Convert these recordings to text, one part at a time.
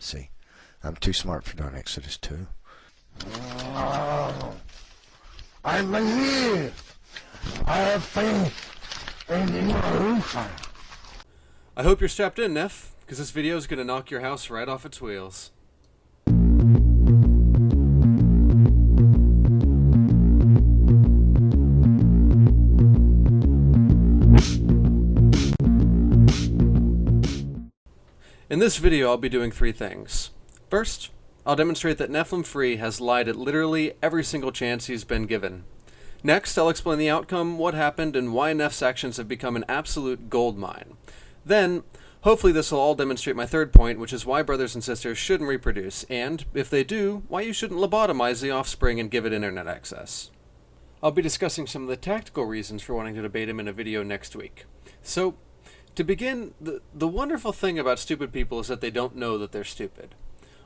See, I'm too smart for Don Exodus 2. I believe. I have faith in you. I hope you're strapped in, Neph, because this video is going to knock your house right off its wheels. In this video, I'll be doing three things. First, I'll demonstrate that Nephilimfree has lied at literally every single chance he's been given. Next, I'll explain the outcome, what happened, and why Neph's actions have become an absolute goldmine. Then, hopefully this will all demonstrate my third point, which is why brothers and sisters shouldn't reproduce, and, if they do, why you shouldn't lobotomize the offspring and give it internet access. I'll be discussing some of the tactical reasons for wanting to debate him in a video next week. So, to begin, the wonderful thing about stupid people is that they don't know that they're stupid.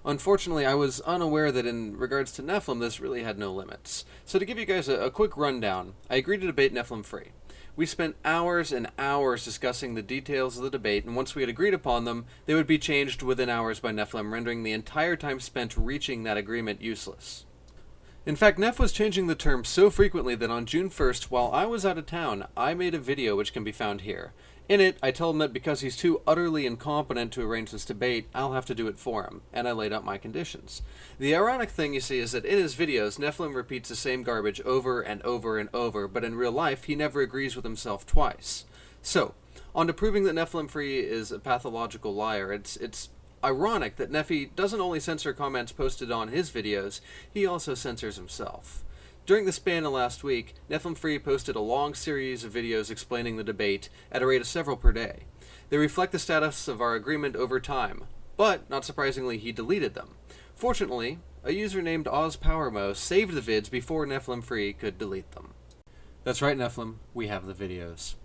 Unfortunately, I was unaware that in regards to Nephilim, this really had no limits. So to give you guys a quick rundown, I agreed to debate Nephilimfree. We spent hours and hours discussing the details of the debate, and once we had agreed upon them, they would be changed within hours by Nephilim, rendering the entire time spent reaching that agreement useless. In fact, Neph was changing the term so frequently that on June 1st, while I was out of town, I made a video which can be found here. In it, I told him that because he's too utterly incompetent to arrange this debate, I'll have to do it for him, and I laid out my conditions. The ironic thing, you see, is that in his videos, Nephilim repeats the same garbage over and over and over, but in real life, he never agrees with himself twice. So, on to proving that Nephilimfree is a pathological liar, it's ironic that Nephi doesn't only censor comments posted on his videos, he also censors himself. During the span of last week, Nephilimfree posted a long series of videos explaining the debate at a rate of several per day. They reflect the status of our agreement over time, but, not surprisingly, he deleted them. Fortunately, a user named OzPowerMo saved the vids before Nephilimfree could delete them. That's right, Nephilim, we have the videos.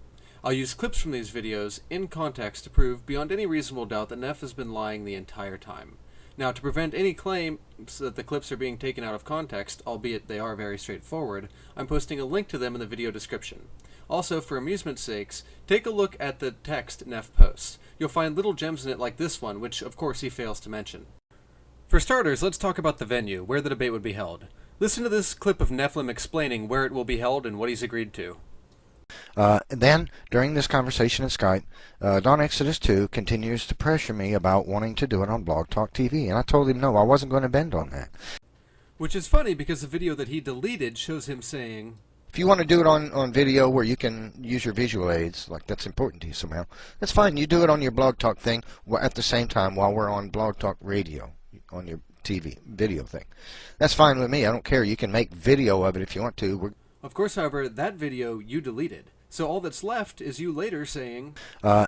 I'll use clips from these videos in context to prove beyond any reasonable doubt that Neph has been lying the entire time. Now, to prevent any claims that the clips are being taken out of context, albeit they are very straightforward, I'm posting a link to them in the video description. Also, for amusement's sakes, take a look at the text Neph posts. You'll find little gems in it like this one, which of course he fails to mention. For starters, let's talk about the venue, where the debate would be held. Listen to this clip of Nephilim explaining where it will be held and what he's agreed to. Then, during this conversation in Skype, Don Exodus 2 continues to pressure me about wanting to do it on Blog Talk TV, and I told him no, I wasn't going to bend on that. Which is funny because the video that he deleted shows him saying, if you want to do it on video where you can use your visual aids, like that's important to you somehow, that's fine. You do it on your Blog Talk thing at the same time while we're on Blog Talk Radio, on your TV video thing. That's fine with me. I don't care. You can make video of it if you want to. Of course, however, that video you deleted. So all that's left is you later saying,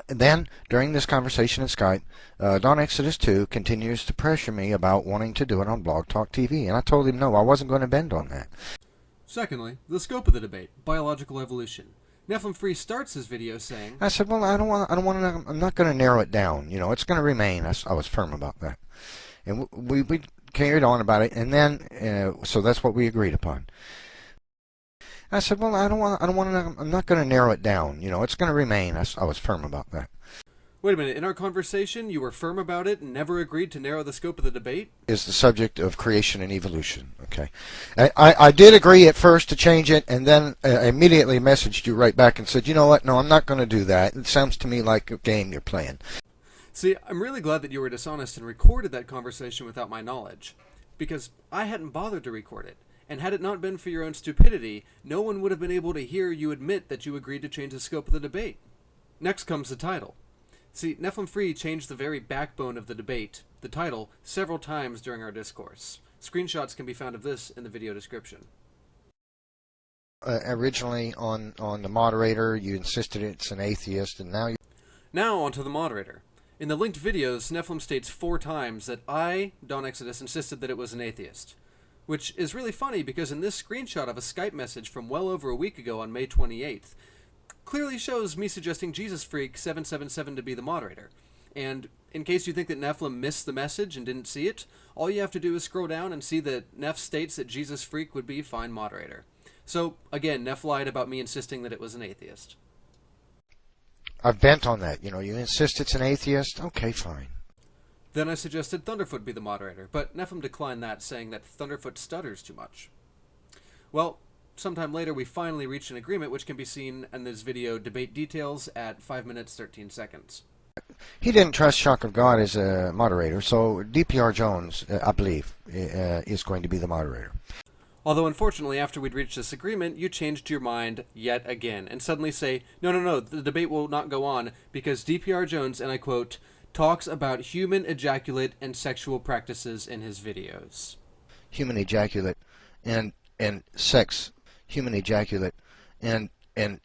then, during this conversation in Skype, Don Exodus 2 continues to pressure me about wanting to do it on Blog Talk TV, and I told him no, I wasn't going to bend on that. Secondly, the scope of the debate, biological evolution. Nephilimfree starts his video saying, I said, well, I'm not going to narrow it down. You know, it's going to remain. I was firm about that. And we carried on about it, and then, so that's what we agreed upon. I said, well, I'm not going to narrow it down. You know, it's going to remain. I was firm about that. Wait a minute, in our conversation, you were firm about it and never agreed to narrow the scope of the debate? Is the subject of creation and evolution, okay? I did agree at first to change it, and then immediately messaged you right back and said, you know what, no, I'm not going to do that. It sounds to me like a game you're playing. See, I'm really glad that you were dishonest and recorded that conversation without my knowledge, because I hadn't bothered to record it. And had it not been for your own stupidity, no one would have been able to hear you admit that you agreed to change the scope of the debate. Next comes the title. See, Nephilimfree changed the very backbone of the debate, the title, several times during our discourse. Screenshots can be found of this in the video description. Originally on the moderator, you insisted it's an atheist, and now Now onto the moderator. In the linked videos, Nephilim states 4 times that I, Don Exodus, insisted that it was an atheist. Which is really funny because in this screenshot of a Skype message from well over a week ago on May 28th, clearly shows me suggesting Jesus Freak 777 to be the moderator. And in case you think that Nephilim missed the message and didn't see it, all you have to do is scroll down and see that Neph states that Jesus Freak would be fine moderator. So, again, Neph lied about me insisting that it was an atheist. I've bent on that. You know, you insist it's an atheist? Okay, fine. Then I suggested Thunderfoot be the moderator, but Nephilim declined that, saying that Thunderfoot stutters too much. Well, sometime later we finally reached an agreement, which can be seen in this video debate details at 5 minutes 13 seconds. He didn't trust Shock of God as a moderator, so DPR Jones, I believe, is going to be the moderator. Although, unfortunately, after we'd reached this agreement, you changed your mind yet again and suddenly say, no, the debate will not go on because DPR Jones, and I quote, talks about human ejaculate and sexual practices in his videos. Human ejaculate and sex. Human ejaculate and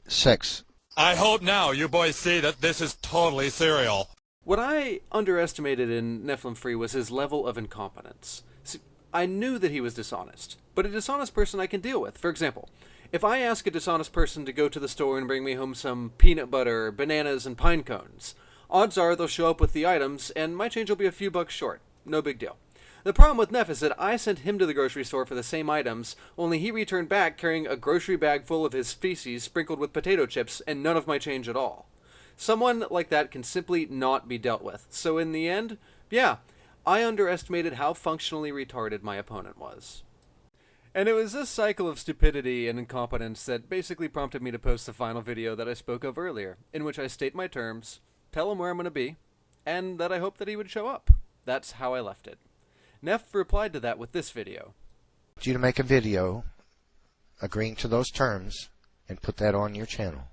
sex. I hope now you boys see that this is totally serial. What I underestimated in Nephilimfree was his level of incompetence. See, I knew that he was dishonest, but a dishonest person I can deal with. For example, if I ask a dishonest person to go to the store and bring me home some peanut butter, bananas, and pine cones, odds are they'll show up with the items, and my change will be a few bucks short. No big deal. The problem with Neph is that I sent him to the grocery store for the same items, only he returned back carrying a grocery bag full of his feces sprinkled with potato chips and none of my change at all. Someone like that can simply not be dealt with. So in the end, yeah, I underestimated how functionally retarded my opponent was. And it was this cycle of stupidity and incompetence that basically prompted me to post the final video that I spoke of earlier, in which I state my terms, tell him where I'm going to be, and that I hope that he would show up. That's how I left it. Neph replied to that with this video. I want you to make a video agreeing to those terms and put that on your channel.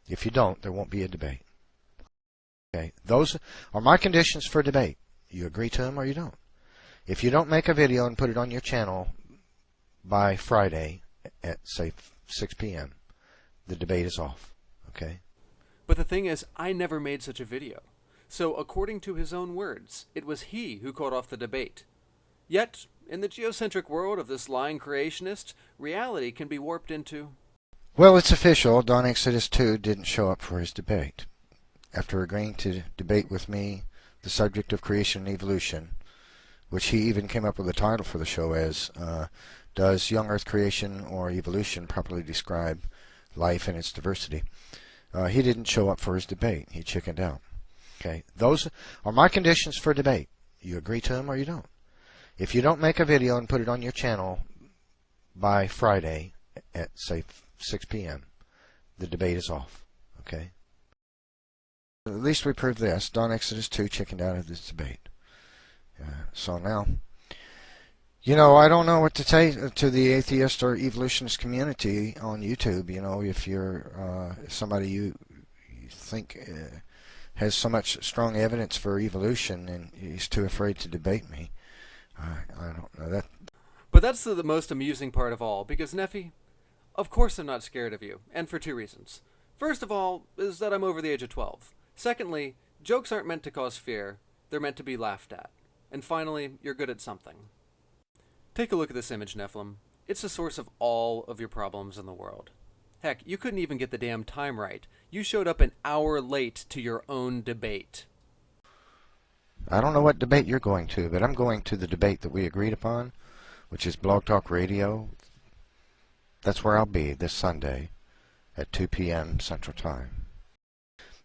If you don't, there won't be a debate. Okay, those are my conditions for debate. You agree to them or you don't. If you don't make a video and put it on your channel by Friday at, say, 6 p.m., the debate is off. Okay? But the thing is, I never made such a video. So, according to his own words, it was he who called off the debate. Yet, in the geocentric world of this lying creationist, reality can be warped into... Well, it's official. Don Exodus 2 didn't show up for his debate. After agreeing to debate with me the subject of creation and evolution, which he even came up with a title for the show as, Does Young Earth Creation or Evolution Properly Describe Life and Its Diversity? He didn't show up for his debate. He chickened out. Okay, those are my conditions for debate. You agree to them or you don't. If you don't make a video and put it on your channel by Friday at, say, 6 p.m., the debate is off. Okay? At least we proved this. Don Exodus 2 chickened out of this debate. So now, you know, I don't know what to say to the atheist or evolutionist community on YouTube. You know, if you're somebody you think... has so much strong evidence for evolution and he's too afraid to debate me. I don't know that. But that's the most amusing part of all, because Nephi, of course I'm not scared of you, and for two reasons. First of all, is that I'm over the age of 12. Secondly, jokes aren't meant to cause fear, they're meant to be laughed at. And finally, you're good at something. Take a look at this image, Nephilim. It's the source of all of your problems in the world. Heck, you couldn't even get the damn time right. You showed up an hour late to your own debate. I don't know what debate you're going to, but I'm going to the debate that we agreed upon, which is Blog Talk Radio. That's where I'll be this Sunday at 2 p.m. Central Time.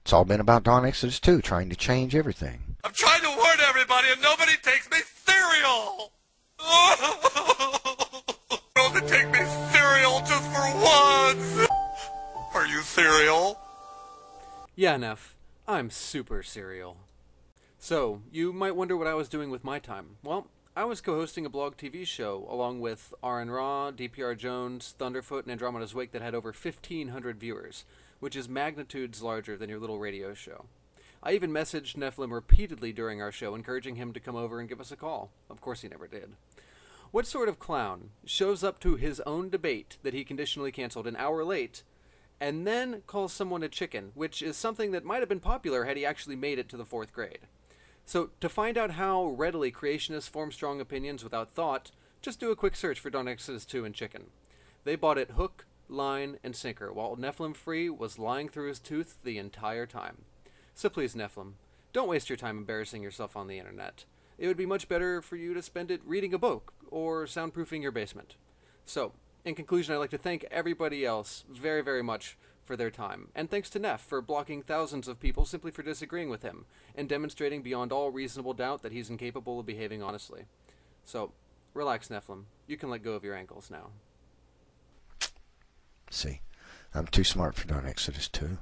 It's all been about Don Exodus 2, trying to change everything. I'm trying to warn everybody and nobody takes me serial! Only take me serial just for once! Are you serial? Yeah, Neph, I'm super serial. So, you might wonder what I was doing with my time. Well, I was co-hosting a blog TV show along with RN Raw, DPR Jones, Thunderfoot, and Andromeda's Wake that had over 1,500 viewers, which is magnitudes larger than your little radio show. I even messaged Nephilim repeatedly during our show, encouraging him to come over and give us a call. Of course he never did. What sort of clown shows up to his own debate that he conditionally canceled an hour late, and then calls someone a chicken, which is something that might have been popular had he actually made it to the 4th grade. So, to find out how readily creationists form strong opinions without thought, just do a quick search for Don Exodus 2 and chicken. They bought it hook, line, and sinker, while Nephilimfree was lying through his tooth the entire time. So please, Nephilim, don't waste your time embarrassing yourself on the internet. It would be much better for you to spend it reading a book or soundproofing your basement. So, in conclusion, I'd like to thank everybody else very, very much for their time, and thanks to Neph for blocking thousands of people simply for disagreeing with him, and demonstrating beyond all reasonable doubt that he's incapable of behaving honestly. So, relax, Nephilim. You can let go of your ankles now. See, I'm too smart for Dark Exodus 2.